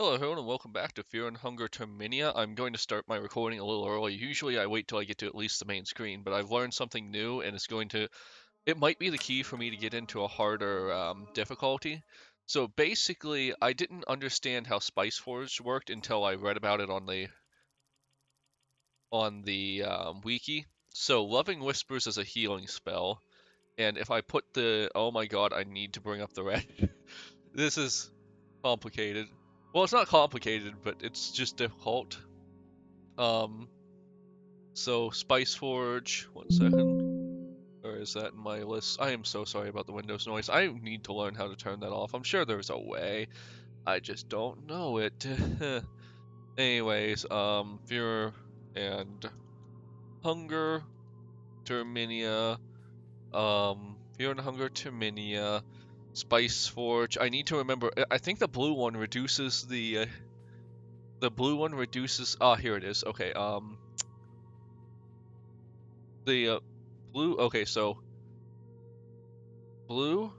Hello everyone and welcome back to Fear and Hunger Terminia. I'm going to start my recording a little early. Usually I wait till I get to at least the main screen, but I've learned something new and it might be the key for me to get into a harder difficulty. So basically, I didn't understand how Spice Forge worked until I read about it on the wiki. So Loving Whispers is a healing spell, and if I put oh my god, I need to bring up the red. This is complicated. Well, it's not complicated, but it's just difficult. Um, so Spice Forge, 1 second. Or is that in my list? I am so sorry about the Windows noise. I need to learn how to turn that off. I'm sure there's a way. I just don't know it. Anyways, Fear and Hunger, Terminia, Fear and Hunger, Terminia, Spice Forge. I need to remember. I think the blue one reduces the blue one reduces. Ah, here it is. Okay. The blue. Okay, so blue.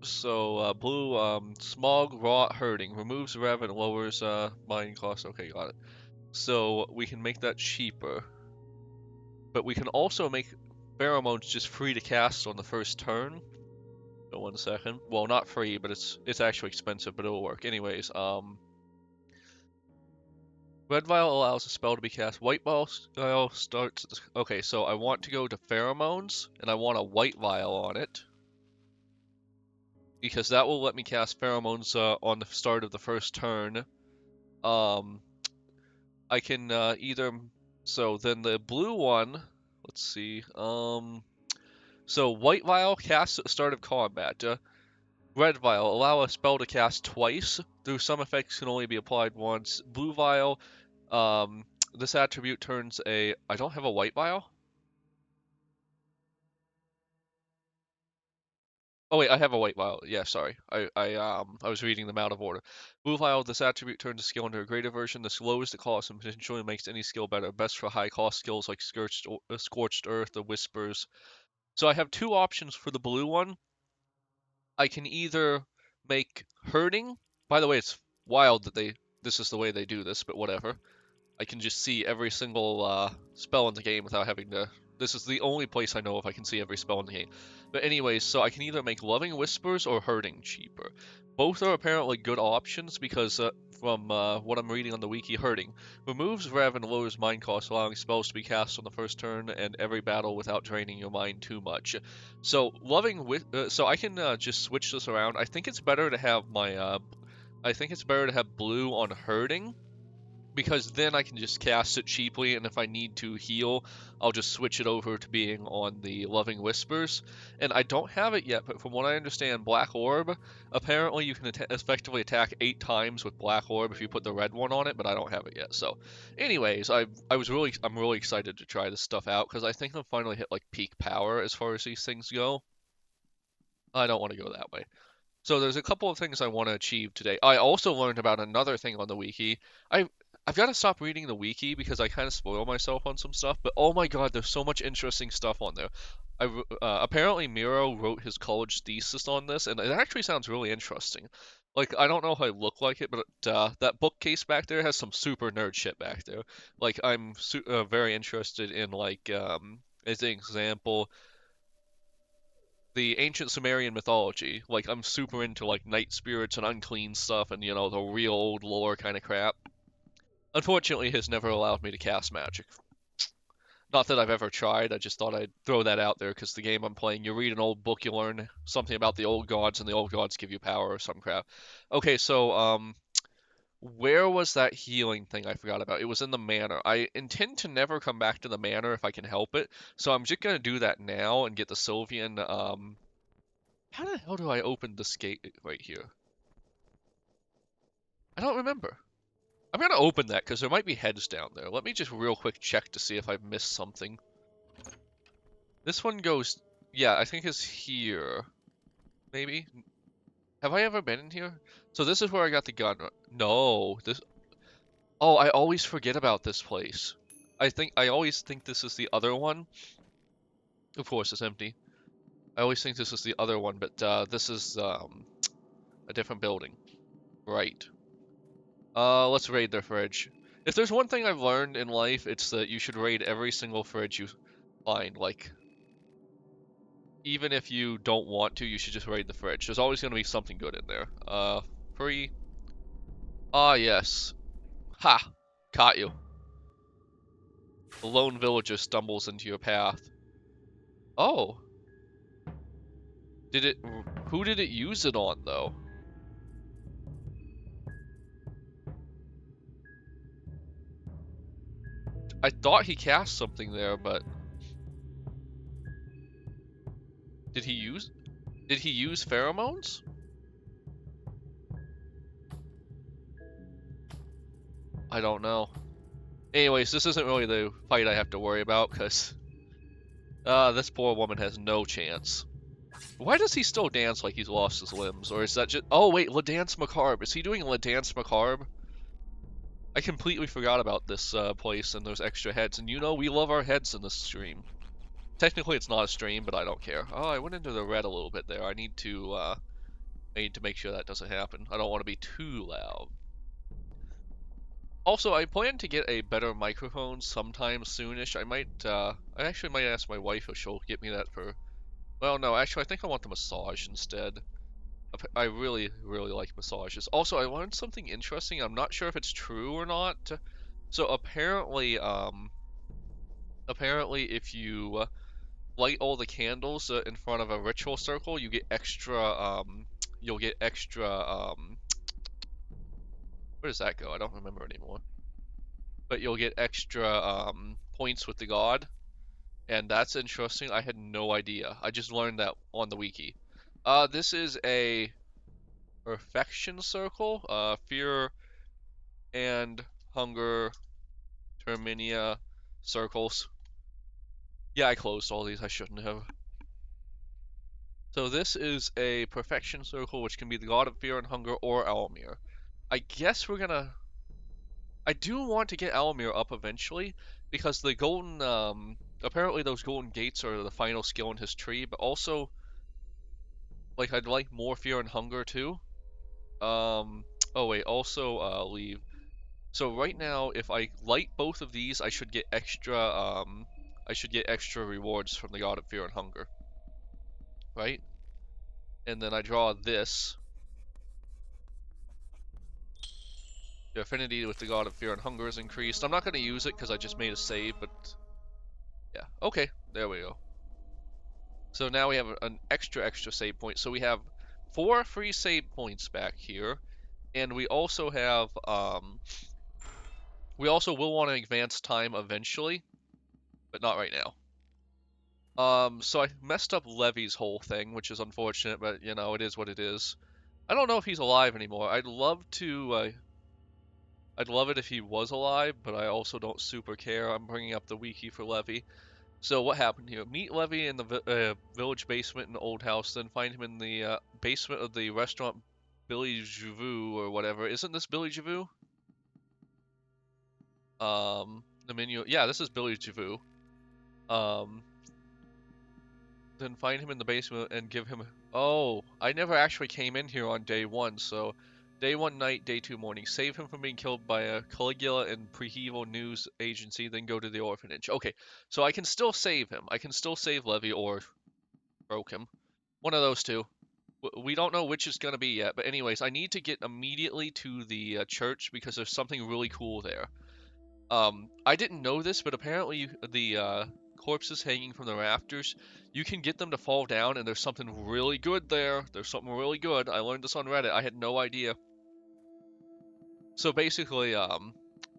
Blue. Smog, rot, hurting, removes rev and lowers mining cost. Okay, got it. So we can make that cheaper, but we can also make pheromones just free to cast on the first turn. So 1 second. Well, not free, but it's actually expensive, but it'll work. Anyways, red vial allows a spell to be cast. White vial starts. Okay, so I want to go to pheromones, and I want a white vial on it, because that will let me cast pheromones on the start of the first turn. Um, I can either. So then the blue one. Let's see. So white vial casts at the start of combat. Red vial allow a spell to cast twice. Though some effects can only be applied once. Blue vial. Um, this attribute turns a. I don't have a white vial. Oh wait, I have a white vial. Yeah, sorry. I was reading them out of order. Blue vial, this attribute turns a skill into a greater version. This lowers the cost and potentially makes any skill better. Best for high cost skills like Scorched Earth, the Whispers. So I have two options for the blue one. I can either make hurting. By the way, it's wild that this is the way they do this, but whatever. I can just see every single spell in the game without having to. This is the only place I know if I can see every spell in the game. But anyways, so I can either make Loving Whispers or Hurting cheaper. Both are apparently good options because from what I'm reading on the wiki, Hurting removes rev and lowers mind cost, allowing spells to be cast on the first turn and every battle without draining your mind too much. So so I can just switch this around. I think it's better to have I think it's better to have blue on Hurting, because then I can just cast it cheaply, and if I need to heal, I'll just switch it over to being on the Loving Whispers. And I don't have it yet, but from what I understand, Black Orb, apparently you can effectively attack 8 times with Black Orb if you put the red one on it, but I don't have it yet. So, anyways, I'm really excited to try this stuff out because I think I've finally hit like peak power as far as these things go. I don't want to go that way. So there's a couple of things I want to achieve today. I also learned about another thing on the wiki. I I've got to stop reading the wiki because I kind of spoil myself on some stuff. But oh my god, there's so much interesting stuff on there. Apparently Miro wrote his college thesis on this, and it actually sounds really interesting. Like I don't know if I look like it, but that bookcase back there has some super nerd shit back there. Like very interested in as an example, the ancient Sumerian mythology. Like I'm super into like night spirits and unclean stuff and the real old lore kind of crap. Unfortunately, has never allowed me to cast magic. Not that I've ever tried. I just thought I'd throw that out there because the game I'm playing, you read an old book, you learn something about the old gods, and the old gods give you power or some crap. Okay, so where was that healing thing I forgot about? It was in the manor. I intend to never come back to the manor if I can help it, so I'm just gonna do that now and get the Sylvian how the hell do I open this gate right here? I don't remember. I'm gonna open that because there might be heads down there. Let me just real quick check to see if I've missed something. This one goes, yeah, I think it's here. Maybe? Have I ever been in here? So this is where I got the gun. No, this. Oh, I always forget about this place. I always think this is the other one. Of course, it's empty. I always think this is the other one, but this is a different building. Right. Let's raid their fridge. If there's one thing I've learned in life, it's that you should raid every single fridge you find. Like, even if you don't want to, you should just raid the fridge. There's always gonna be something good in there. Free. Ah, yes. Ha! Caught you. The lone villager stumbles into your path. Oh. Did it... Who did it use it on, though? I thought he cast something there, but... Did he use... Did he use pheromones? I don't know. Anyways, this isn't really the fight I have to worry about, because... this poor woman has no chance. Why does he still dance like he's lost his limbs? Or is that just... Oh, wait, La Dance Macabre. Is he doing La Dance Macabre? I completely forgot about this place and those extra heads. And you know, we love our heads in this stream. Technically, it's not a stream, but I don't care. Oh, I went into the red a little bit there. I need to make sure that doesn't happen. I don't want to be too loud. Also, I plan to get a better microphone sometime soonish. I actually might ask my wife if she'll get me that for... Well, no, actually, I think I want the massage instead. I really, really like massages. Also, I learned something interesting. I'm not sure if it's true or not. So apparently, if you light all the candles in front of a ritual circle, you get extra, you'll get extra, where does that go? I don't remember anymore. But you'll get extra, points with the god. And that's interesting. I had no idea. I just learned that on the wiki. This is a perfection circle. Fear and hunger, terminia, circles. Yeah, I closed all these. I shouldn't have. So this is a perfection circle, which can be the god of fear and hunger or Almir. I guess we're gonna... I do want to get Almir up eventually, because the golden, apparently those golden gates are the final skill in his tree, but also, like, I'd like more fear and hunger too. Oh wait, also, leave. So right now, if I light both of these, I should get extra rewards from the God of Fear and Hunger, right? And then I draw this. The affinity with the God of Fear and Hunger is increased. I'm not going to use it because I just made a save, but yeah. Okay, there we go. So now we have an extra save point. So we have 4 free save points back here, and we also have we also will want to advance time eventually, but not right now. So I messed up Levy's whole thing, which is unfortunate, but you know, it is what it is. I don't know if he's alive anymore. I'd love it if he was alive, but I also don't super care. I'm bringing up the wiki for Levy. So what happened here? Meet Levy in the village basement in the old house, then find him in the basement of the restaurant Billy Javoo or whatever. Isn't this Billy Javoo? The menu. Yeah, this is Billy Javoo. Then find him in the basement and give him... Oh, I never actually came in here on day 1, so... Day 1 night, day 2 morning. Save him from being killed by a Caligula and Prehevo news agency, then go to the orphanage. Okay, so I can still save him. I can still save Levy or broke him. One of those two. We don't know which is going to be yet, but anyways, I need to get immediately to the church because there's something really cool there. I didn't know this, but apparently the corpses hanging from the rafters, you can get them to fall down, and there's something really good there. There's something really good. I learned this on Reddit. I had no idea. So basically,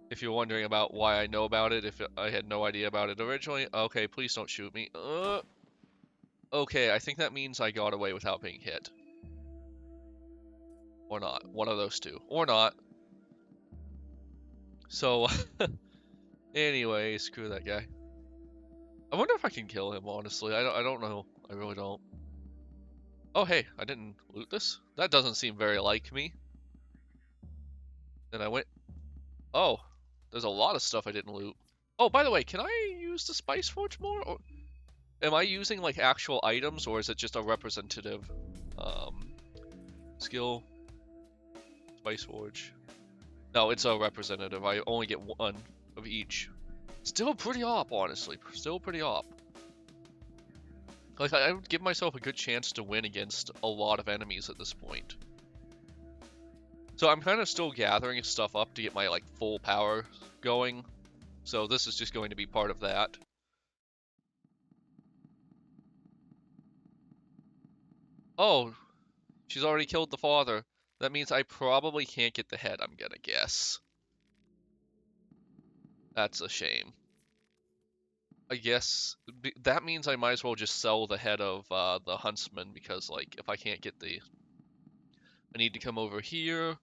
if you're wondering about why I know about it, if I had no idea about it originally, okay, please don't shoot me. Okay, I think that means I got away without being hit. Or not. One of those two. Or not. So, anyway, screw that guy. I wonder if I can kill him, honestly. I don't know. I really don't. Oh, hey, I didn't loot this? That doesn't seem very like me. Then I went... Oh, there's a lot of stuff I didn't loot. Oh, by the way, can I use the Spice Forge more? Or am I using, like, actual items, or is it just a representative, skill? Spice Forge. No, it's a representative. I only get one of each. Still pretty op, honestly. Still pretty op. Like, I would give myself a good chance to win against a lot of enemies at this point. So I'm kind of still gathering stuff up to get my, like, full power going. So this is just going to be part of that. Oh, she's already killed the father. That means I probably can't get the head, I'm gonna guess. That's a shame. I guess that means I might as well just sell the head of the huntsman, because, like, if I can't get the... I need to come over here.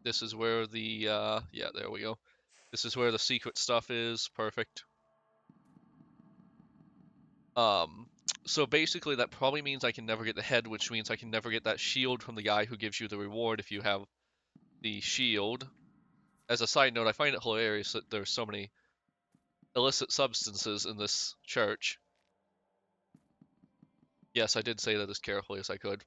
This is where the, yeah, there we go. This is where the secret stuff is. Perfect. Um, so basically that probably means I can never get the head, which means I can never get that shield from the guy who gives you the reward if you have the shield. As a side note, I find it hilarious that there's so many illicit substances in this church. Yes, I did say that as carefully as I could.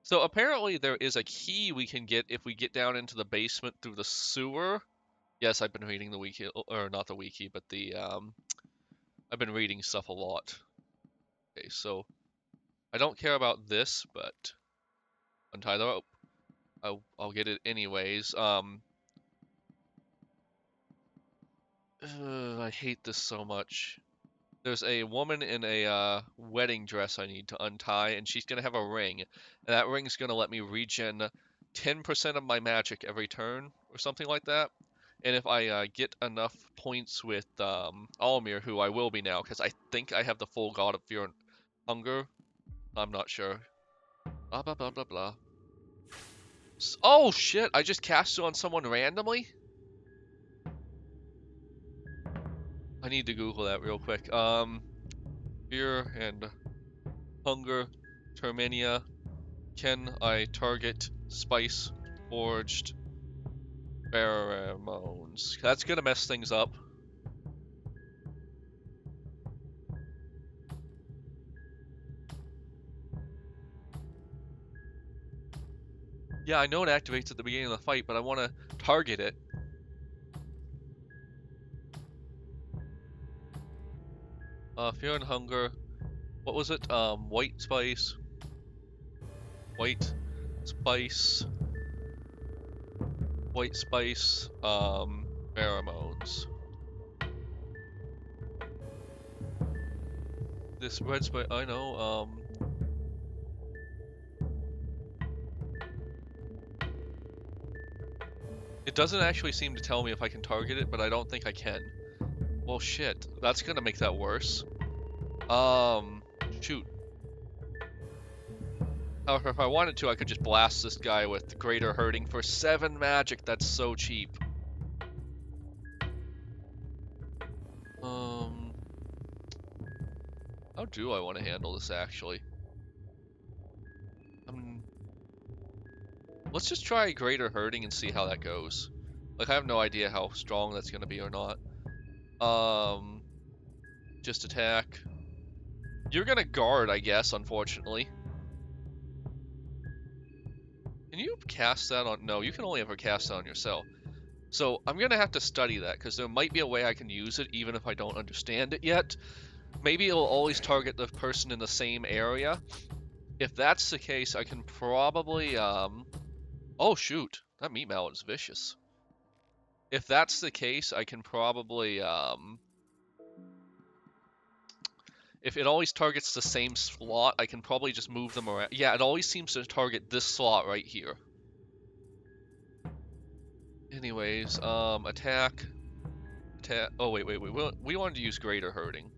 So apparently there is a key we can get if we get down into the basement through the sewer. Yes, I've been reading the wiki, or not the wiki, but the, I've been reading stuff a lot. Okay, so I don't care about this, but untie the rope. I'll get it anyways. I hate this so much. There's a woman in a wedding dress I need to untie, and she's gonna have a ring, and that ring's gonna let me regen 10% of my magic every turn, or something like that. And if I get enough points with Almir, who I will be now, because I think I have the full God of Fear and Hunger. I'm not sure. Blah blah blah blah blah. Oh shit! I just cast it on someone randomly. I need to Google that real quick. Fear and Hunger, Termania. Can I target Spice Forged Pheromones? That's gonna mess things up. Yeah, I know it activates at the beginning of the fight, but I want to target it. Fear and Hunger. What was it? White Spice. White Spice. White Spice. Pheromones. This red spice. I know. It doesn't actually seem to tell me if I can target it, but I don't think I can. Well, shit. That's gonna make that worse. Shoot. However, if I wanted to, I could just blast this guy with Greater Hurting for 7 magic. That's so cheap. How do I want to handle this, actually? Let's just try Greater Hurting and see how that goes. Like, I have no idea how strong that's gonna be or not. Just attack. You're gonna guard, I guess, unfortunately. Can you cast that on... No, you can only ever cast that on yourself. So I'm gonna have to study that, because there might be a way I can use it, even if I don't understand it yet. Maybe it'll always target the person in the same area. If that's the case, I can probably, Oh, shoot. That meat mallet is vicious. If that's the case, I can probably, if it always targets the same slot, I can probably just move them around. Yeah, it always seems to target this slot right here. Anyways, attack. Attack. Oh, wait. We wanted to use Greater Hurting.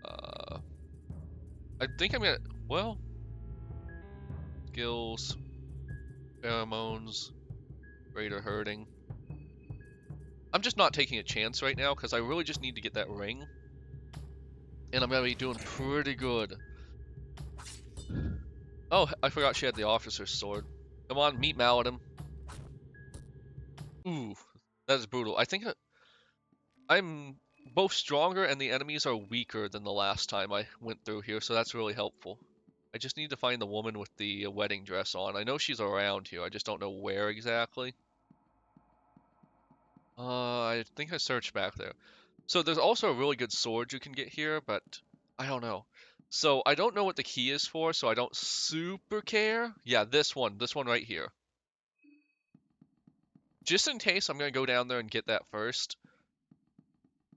I think I'm gonna... Well... Skills. Pheromones. Greater Hurting. I'm just not taking a chance right now, because I really just need to get that ring. And I'm gonna be doing pretty good. Oh, I forgot she had the officer's sword. Come on, meat mallet him. Ooh, that is brutal. I think I'm both stronger and the enemies are weaker than the last time I went through here, so that's really helpful. I just need to find the woman with the wedding dress on. I know she's around here. I just don't know where exactly. I think I searched back there. So there's also a really good sword you can get here, but I don't know. So I don't know what the key is for, so I don't super care. Yeah, this one right here. Just in case, I'm gonna go down there and get that first.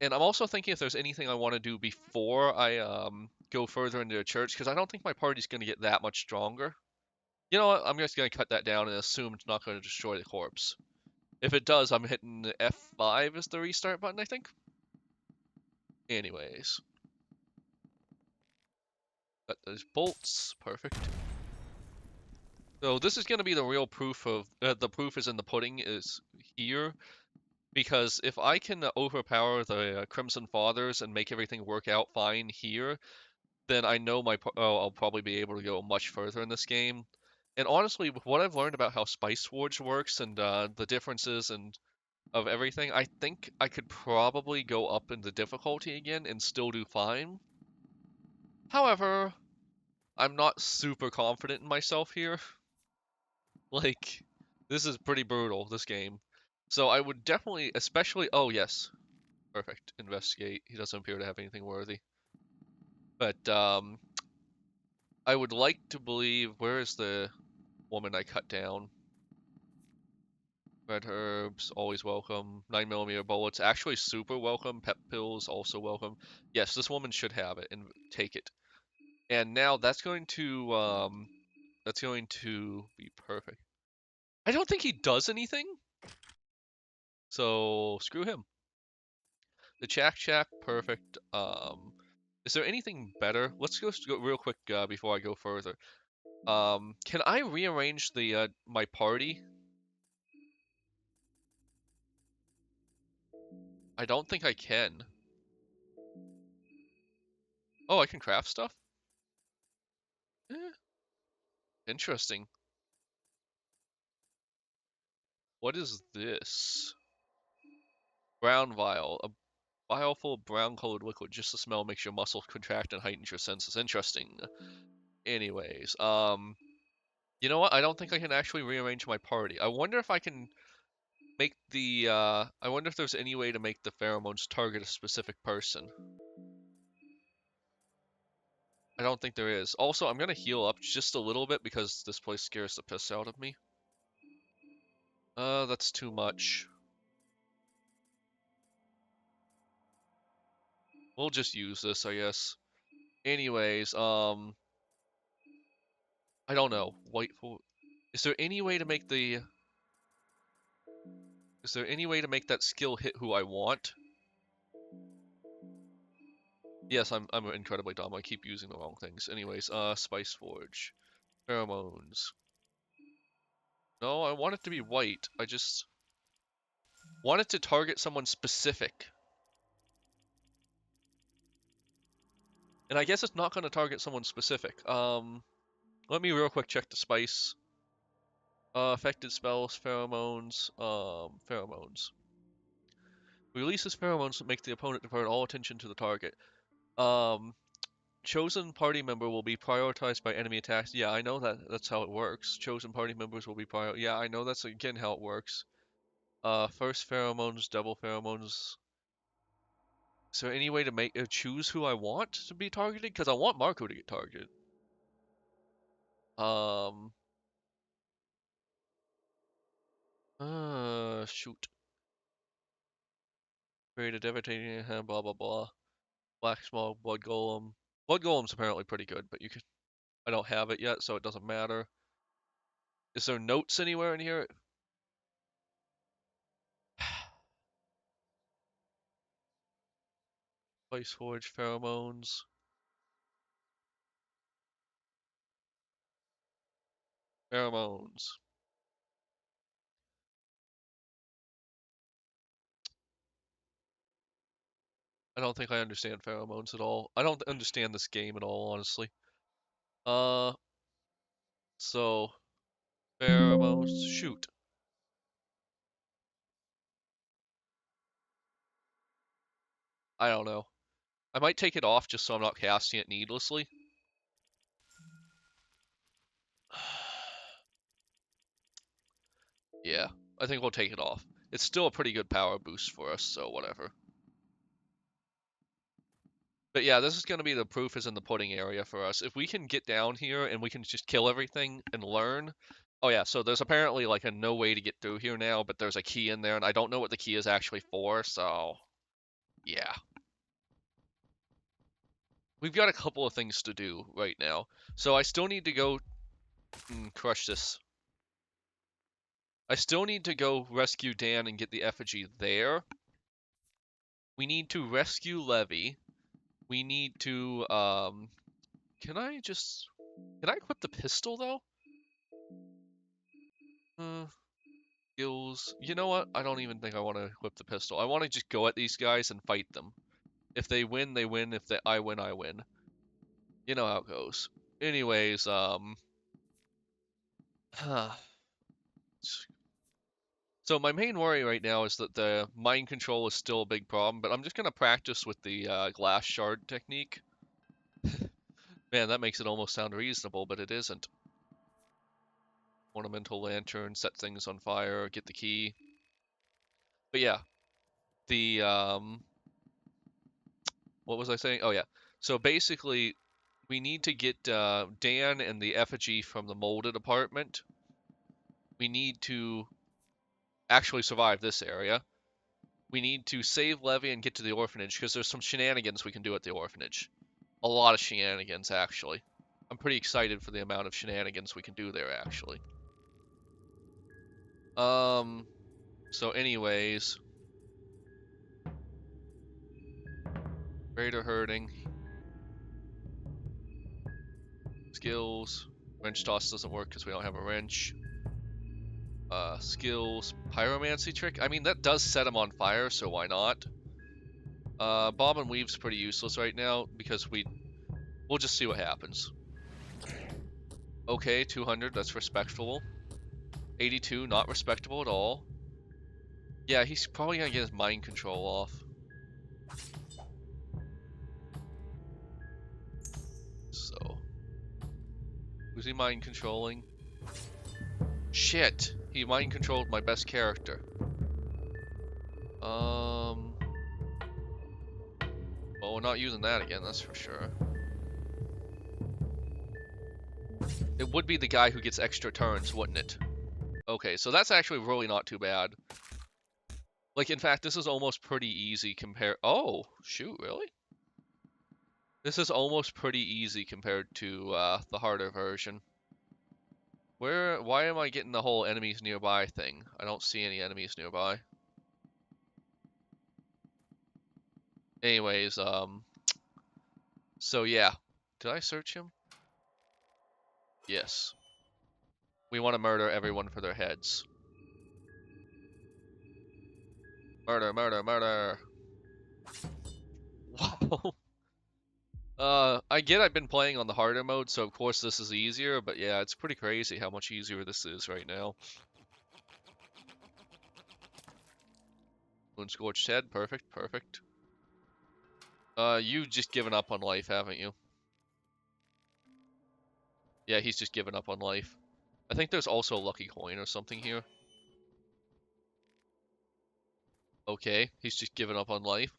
And I'm also thinking if there's anything I want to do before I go further into the church, because I don't think my party's gonna get that much stronger. You know what? I'm just gonna cut that down and assume it's not gonna destroy the corpse. If it does, I'm hitting F5 as the restart button, I think. Anyways, got those bolts, perfect. So this is going to be the real proof of the proof is in the pudding is here, because if I can overpower the Crimson Fathers and make everything work out fine here, then I know I'll probably be able to go much further in this game. And honestly, with what I've learned about how Spice Forge works and the differences and of everything, I think I could probably go up in the difficulty again and still do fine. However, I'm not super confident in myself here. Like, this is pretty brutal, this game. So I would definitely, especially, oh yes, perfect, investigate. He doesn't appear to have anything worthy. But, I would like to believe, where is the woman I cut down? Red herbs, always welcome. 9mm bullets, actually super welcome. Pep pills, also welcome. Yes, this woman should have it and take it. And now that's going to be perfect. I don't think he does anything, so screw him. The Chack Shack, perfect. Is there anything better? Let's just go real quick before I go further. Can I rearrange the my party? I don't think I can. Oh, I can craft stuff? Eh, interesting. What is this? Brown vial. A vial full of brown colored liquid. Just the smell makes your muscles contract and heightens your senses. Interesting. Anyways, you know what? I don't think I can actually rearrange my party. I wonder if I can make the I wonder if there's any way to make the pheromones target a specific person. I don't think there is. Also, I'm gonna heal up just a little bit because this place scares the piss out of me. That's too much. We'll just use this, I guess. Anyways, I don't know. Wait for. Is there any way to make the? Is there any way to make that skill hit who I want? Yes, I'm incredibly dumb. I keep using the wrong things. Anyways, Spice Forge, pheromones. No, I want it to be white. I just want it to target someone specific. And I guess it's not going to target someone specific. Let me real quick check the spice. Affected spells, pheromones, pheromones. Releases pheromones that make the opponent divert all attention to the target. Um, chosen party member will be prioritized by enemy attacks. Yeah, I know that's how it works. Chosen party members will be Yeah, I know that's again how it works. First pheromones, double pheromones. Is there any way to make choose who I want to be targeted? Because I want Marco to get targeted. Um, shoot. Create a devastating blah blah blah. Black smog, blood golem. Blood golem's apparently pretty good, but you can. I don't have it yet, so it doesn't matter. Is there notes anywhere in here? Spice Forge, pheromones, pheromones. I don't think I understand pheromones at all. I don't understand this game at all, honestly. Uh, so pheromones. Shoot. I don't know. I might take it off just so I'm not casting it needlessly. Yeah, I think we'll take it off. It's still a pretty good power boost for us, so whatever. But yeah, this is going to be the proof is in the pudding area for us. If we can get down here and we can just kill everything and learn. Oh yeah, so there's apparently like a no way to get through here now, but there's a key in there, and I don't know what the key is actually for, so yeah. We've got a couple of things to do right now. So I still need to go crush this. I still need to go rescue Dan and get the effigy there. We need to rescue Levy. We need to, can I equip the pistol though? Skills. You know what? I don't even think I want to equip the pistol. I want to just go at these guys and fight them. If they win, they win. If I win, I win. You know how it goes. Anyways, so my main worry right now is that the mind control is still a big problem, but I'm just gonna practice with the glass shard technique. Man, that makes it almost sound reasonable, but it isn't. Ornamental lantern, set things on fire, get the key. But yeah, the what was I saying? Oh yeah. So basically, we need to get Dan and the effigy from the molded apartment. We need to actually survive this area. We need to save Levy and get to the orphanage because there's some shenanigans we can do at the orphanage. A lot of shenanigans, actually. I'm pretty excited for the amount of shenanigans we can do there, actually. So anyways. Greater hurting. Skills. Wrench toss doesn't work because we don't have a wrench. Skills. Pyromancy trick. I mean, that does set him on fire, so why not? Bob and Weave's pretty useless right now because we'll just see what happens. Okay, 200, that's respectable. 82, not respectable at all. Yeah, he's probably gonna get his mind control off. So, who's he mind controlling? Shit, he mind controlled my best character. Well, we're not using that again, that's for sure. It would be the guy who gets extra turns, wouldn't it? Okay, so that's actually really not too bad. Like, in fact, this is almost pretty easy compared... Oh, shoot, really? This is almost pretty easy compared to the harder version. Why am I getting the whole enemies nearby thing? I don't see any enemies nearby. Anyways, so yeah. Did I search him? Yes. We want to murder everyone for their heads. Murder, murder, murder. Wow. I get I've been playing on the harder mode, so of course this is easier, but yeah, it's pretty crazy how much easier this is right now. Moon Scorched Head, perfect, perfect. You've just given up on life, haven't you? Yeah, he's just given up on life. I think there's also a lucky coin or something here. Okay, he's just given up on life.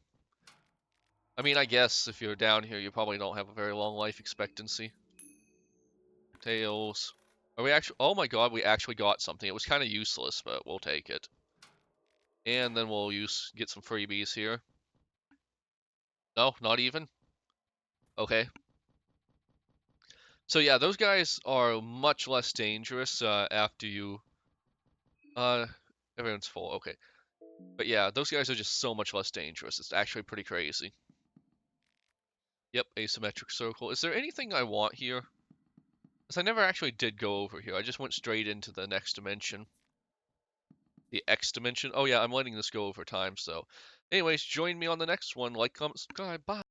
I mean, I guess if you're down here, you probably don't have a very long life expectancy. Tails. Are we actually... Oh my god, we actually got something. It was kind of useless, but we'll take it. And then we'll get some freebies here. No, not even? Okay. So yeah, those guys are much less dangerous after you... Everyone's full, okay. But yeah, those guys are just so much less dangerous. It's actually pretty crazy. Yep, asymmetric circle. Is there anything I want here? Because I never actually did go over here. I just went straight into the next dimension. The X dimension. Oh yeah, I'm letting this go over time, so. Anyways, join me on the next one. Like, comment, subscribe. Bye.